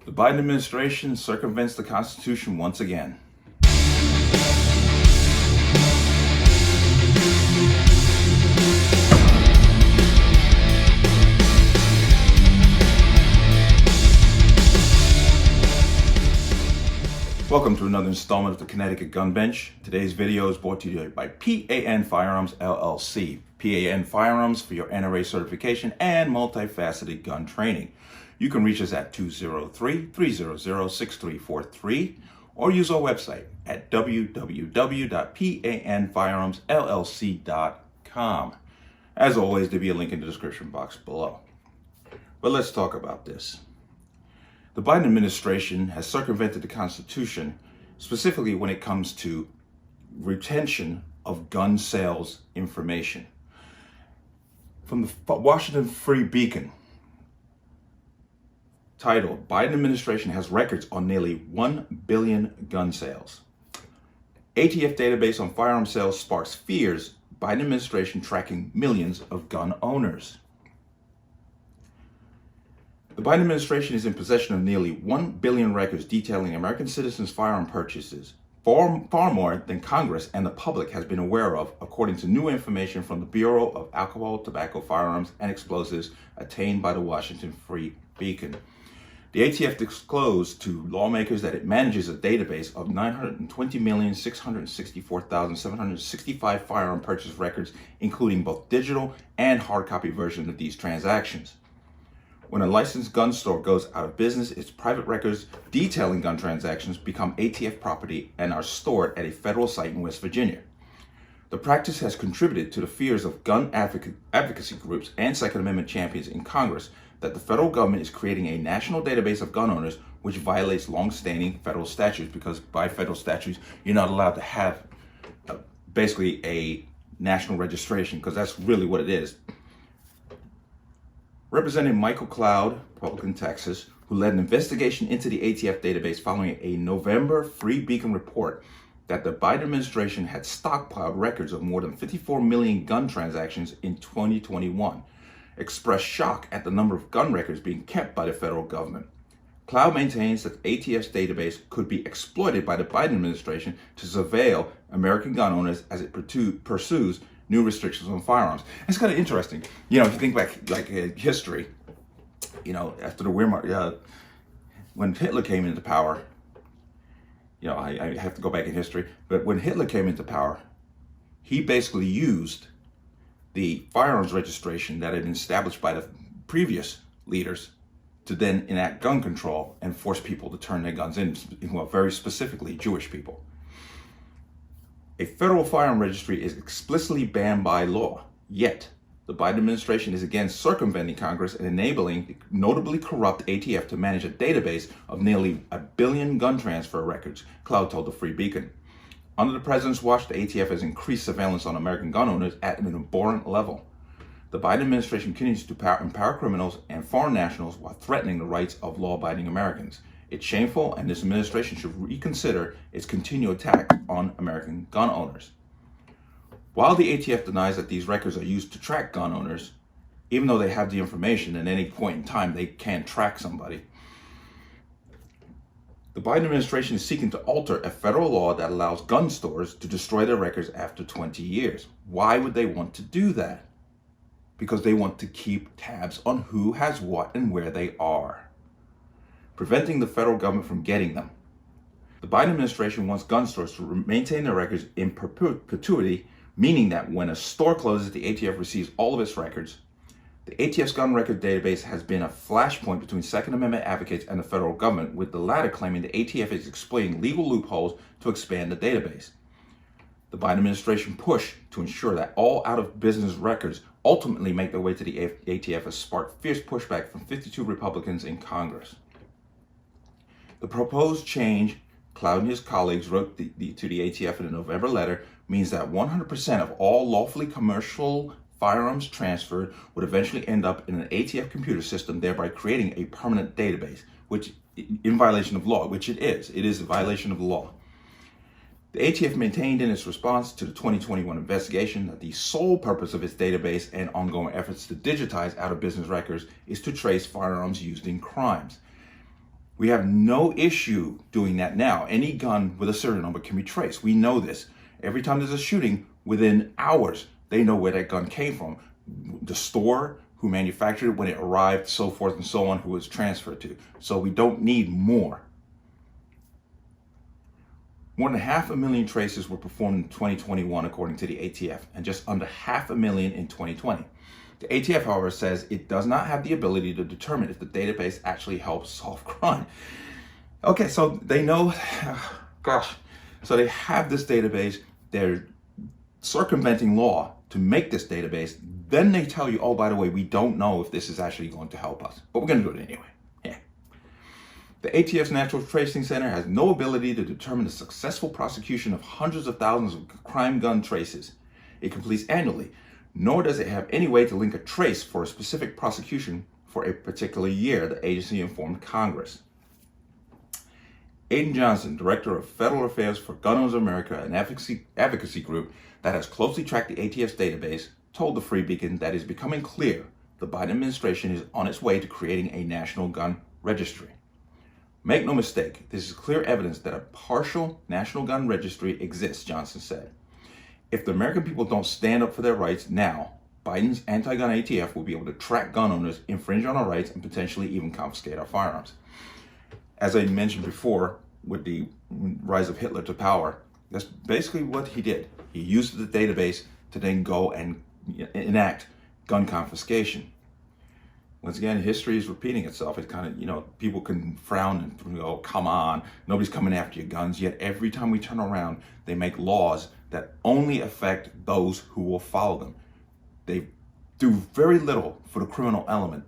The Biden administration circumvents the Constitution once again. Welcome to another installment of the Connecticut Gun Bench. Today's video is brought to you by P.A.N. Firearms, LLC. P.A.N. Firearms for your NRA certification and multifaceted gun training. You can reach us at 203-300-6343 or use our website at www.panfirearmsllc.com. As always, there'll be a link in the description box below. But let's talk about this. The Biden administration has circumvented the Constitution, specifically when it comes to retention of gun sales information. From the Washington Free Beacon, titled, Biden administration has records on nearly 1 billion gun sales. ATF database on firearm sales sparks fears Biden administration tracking millions of gun owners. The Biden administration is in possession of nearly 1 billion records detailing American citizens' firearm purchases, far more than Congress and the public has been aware of, according to new information from the Bureau of Alcohol, Tobacco, Firearms, and Explosives attained by the Washington Free Beacon. The ATF disclosed to lawmakers that it manages a database of 920,664,765 firearm purchase records, including both digital and hard copy versions of these transactions. When a licensed gun store goes out of business, its private records detailing gun transactions become ATF property and are stored at a federal site in West Virginia. The practice has contributed to the fears of gun advocacy groups and Second Amendment champions in Congress that the federal government is creating a national database of gun owners, which violates long-standing federal statutes, because by federal statutes, you're not allowed to have basically a national registration, because that's really what it is. Representative Michael Cloud, Republican, Texas, who led an investigation into the ATF database following a November Free Beacon report that the Biden administration had stockpiled records of more than 54 million gun transactions in 2021, expressed shock at the number of gun records being kept by the federal government. Cloud maintains that ATF's database could be exploited by the Biden administration to surveil American gun owners as it pursues new restrictions on firearms. It's kind of interesting. You know, if you think back, like history, you know, after the Weimar, when Hitler came into power, you know, I have to go back in history, but when Hitler came into power, he basically used the firearms registration that had been established by the previous leaders to then enact gun control and force people to turn their guns in, well, very specifically Jewish people. A federal firearm registry is explicitly banned by law, yet the Biden administration is again circumventing Congress and enabling the notably corrupt ATF to manage a database of nearly 1 billion gun transfer records, Cloud told the Free Beacon. Under the president's watch, the ATF has increased surveillance on American gun owners at an abhorrent level. The Biden administration continues to empower criminals and foreign nationals while threatening the rights of law-abiding Americans. It's shameful, and this administration should reconsider its continued attack on American gun owners. While the ATF denies that these records are used to track gun owners, even though they have the information at any point in time, they can't track somebody. The Biden administration is seeking to alter a federal law that allows gun stores to destroy their records after 20 years. Why would they want to do that? Because they want to keep tabs on who has what and where they are, preventing the federal government from getting them. The Biden administration wants gun stores to maintain their records in perpetuity, meaning that when a store closes, the ATF receives all of its records. The ATF's gun record database has been a flashpoint between Second Amendment advocates and the federal government, with the latter claiming the ATF is exploiting legal loopholes to expand the database. The Biden administration push to ensure that all out-of-business records ultimately make their way to the ATF has sparked fierce pushback from 52 Republicans in Congress. The proposed change, Cloud and his colleagues wrote to the ATF in a November letter, means that 100% of all lawfully commercial firearms transferred would eventually end up in an ATF computer system, thereby creating a permanent database, which in violation of law, which it is. It is a violation of the law. The ATF maintained in its response to the 2021 investigation that the sole purpose of its database and ongoing efforts to digitize out-of-business records is to trace firearms used in crimes. We have no issue doing that now. Any gun with a serial number can be traced. We know this. Every time there's a shooting, within hours, they know where that gun came from. The store, who manufactured it, when it arrived, so forth and so on, who it was transferred to. So we don't need more. More than 500,000 traces were performed in 2021, according to the ATF, and just under 500,000 in 2020. The ATF, however, says it does not have the ability to determine if the database actually helps solve crime. Okay, so they know, gosh, so they have this database, they're circumventing law to make this database, then they tell you, oh, by the way, we don't know if this is actually going to help us, but we're going to do it anyway. Yeah. The ATF's National Tracing Center has no ability to determine the successful prosecution of hundreds of thousands of crime gun traces it completes annually, nor does it have any way to link a trace for a specific prosecution for a particular year, the agency informed Congress. Aiden Johnson, Director of Federal Affairs for Gun Owners of America, an advocacy group that has closely tracked the ATF's database, told the Free Beacon that it is becoming clear the Biden administration is on its way to creating a national gun registry. Make no mistake, this is clear evidence that a partial national gun registry exists, Johnson said. If the American people don't stand up for their rights now, Biden's anti-gun ATF will be able to track gun owners, infringe on our rights, and potentially even confiscate our firearms. As I mentioned before, with the rise of Hitler to power, that's basically what he did. He used the database to then go and enact gun confiscation. Once again, history is repeating itself. It's kind of, people can frown and go, come on, nobody's coming after your guns. Yet every time we turn around, they make laws that only affect those who will follow them. They do very little for the criminal element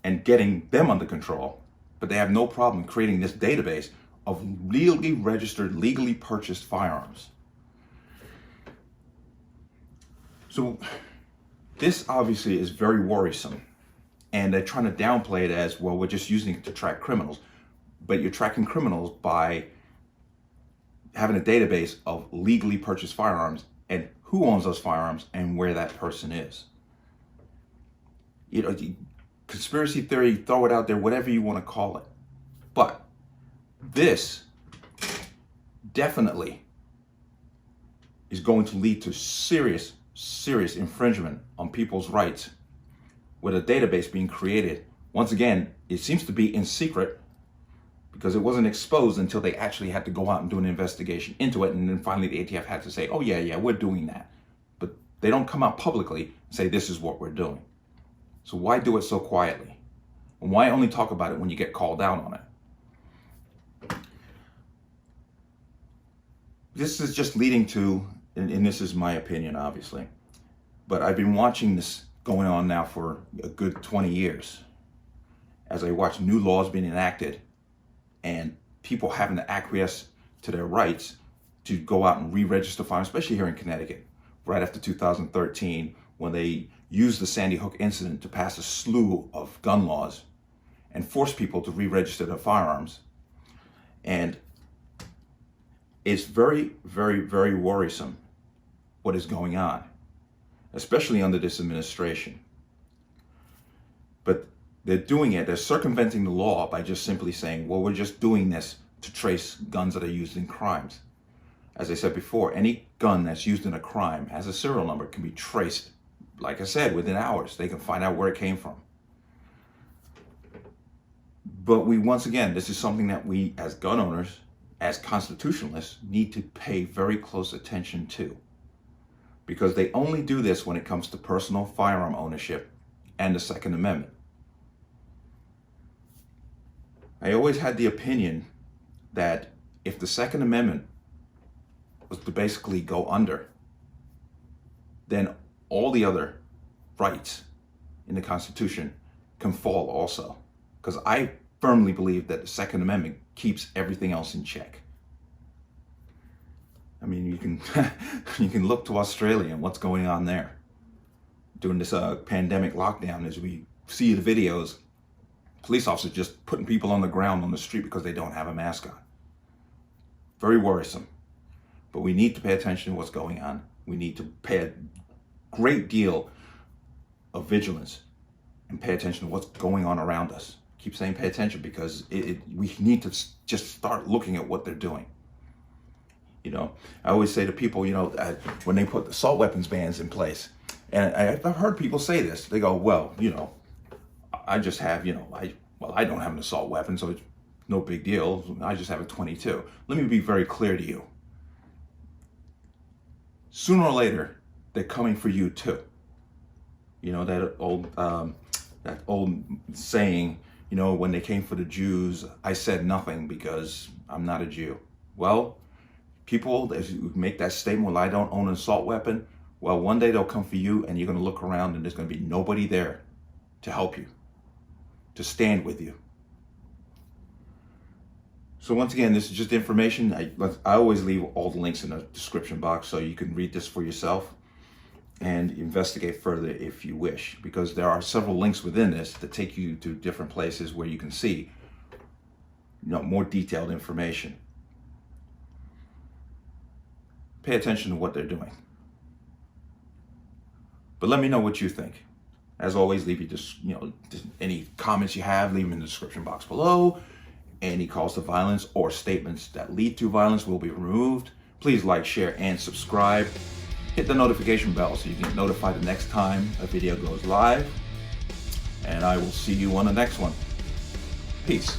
and getting them under control, but they have no problem creating this database of legally registered, legally purchased firearms. So this obviously is very worrisome, and they're trying to downplay it as, well, we're just using it to track criminals. But you're tracking criminals by having a database of legally purchased firearms and who owns those firearms and where that person is. Conspiracy theory, throw it out there, whatever you want to call it. But this definitely is going to lead to serious infringement on people's rights with a database being created. Once again, it seems to be in secret because it wasn't exposed until they actually had to go out and do an investigation into it. And then finally the ATF had to say, oh yeah, we're doing that. But they don't come out publicly and say, this is what we're doing. So why do it so quietly? And why only talk about it when you get called out on it? This is just leading to, and this is my opinion, obviously, but I've been watching this going on now for a good 20 years as I watch new laws being enacted and people having to acquiesce to their rights to go out and re-register firearms, especially here in Connecticut, right after 2013, when they used the Sandy Hook incident to pass a slew of gun laws and force people to re-register their firearms. And it's very, very, very worrisome what is going on, especially under this administration. But they're doing it, they're circumventing the law by just simply saying, well, we're just doing this to trace guns that are used in crimes. As I said before, any gun that's used in a crime has a serial number, can be traced, like I said, within hours. They can find out where it came from. But once again, this is something that we as gun owners, as constitutionalists, need to pay very close attention to. Because they only do this when it comes to personal firearm ownership and the Second Amendment. I always had the opinion that if the Second Amendment was to basically go under, then all the other rights in the Constitution can fall also. Because I firmly believe that the Second Amendment keeps everything else in check. I mean, you can look to Australia and what's going on there during this pandemic lockdown. As we see the videos, police officers just putting people on the ground on the street because they don't have a mask on. Very worrisome. But we need to pay attention to what's going on. We need to pay a great deal of vigilance and pay attention to what's going on around us. keep saying pay attention, because we need to just start looking at what they're doing. You know, I always say to people, you know, when they put the assault weapons bans in place, and I've heard people say this, they go, well, you know, I just have, you know, I don't have an assault weapon, so it's no big deal. I just have a 22. Let me be very clear to you. Sooner or later, they're coming for you too. You know, that old saying, you know, when they came for the Jews, I said nothing because I'm not a Jew. Well, people that make that statement, well, I don't own an assault weapon, well, one day they'll come for you, and you're going to look around and there's going to be nobody there to help you, to stand with you. So once again, this is just information. I always leave all the links in the description box so you can read this for yourself and investigate further if you wish, because there are several links within this that take you to different places where you can see, you know, more detailed information. Pay attention to what they're doing. But let me know what you think. As always, leave any comments you have, leave them in the description box below. Any calls to violence or statements that lead to violence will be removed. Please like, share, and subscribe. Hit the notification bell so you can get notified the next time a video goes live. And I will see you on the next one. Peace.